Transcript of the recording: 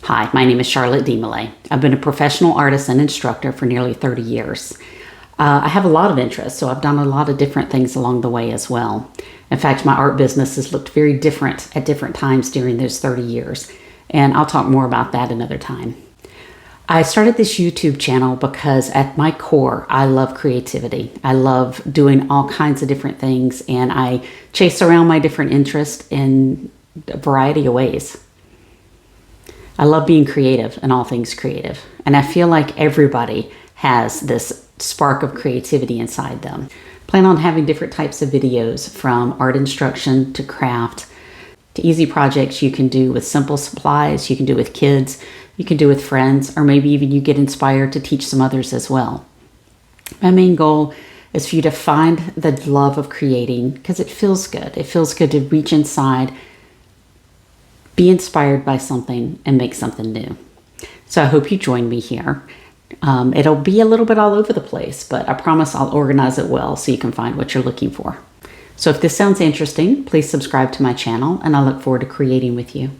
Hi, my name is Charlotte DeMolay. I've been a professional artist and instructor for nearly 30 years. I have a lot of interests, so I've done a lot of different things along the way as well. In fact, my art business has looked very different at different times during those 30 years, and I'll talk more about that another time. I started this YouTube channel because at my core, I love creativity. I love doing all kinds of different things, and I chase around my different interests in a variety of ways. I love being creative and all things creative. And I feel like everybody has this spark of creativity inside them. Plan on having different types of videos, from art instruction to craft to easy projects you can do with simple supplies, you can do with kids, you can do with friends, or maybe even you get inspired to teach some others as well. My main goal is for you to find the love of creating because it feels good. It feels good to reach inside, be inspired by something, and make something new. So I hope you join me here. It'll be a little bit all over the place, but I promise I'll organize it well so you can find what you're looking for. So if this sounds interesting, please subscribe to my channel, and I look forward to creating with you.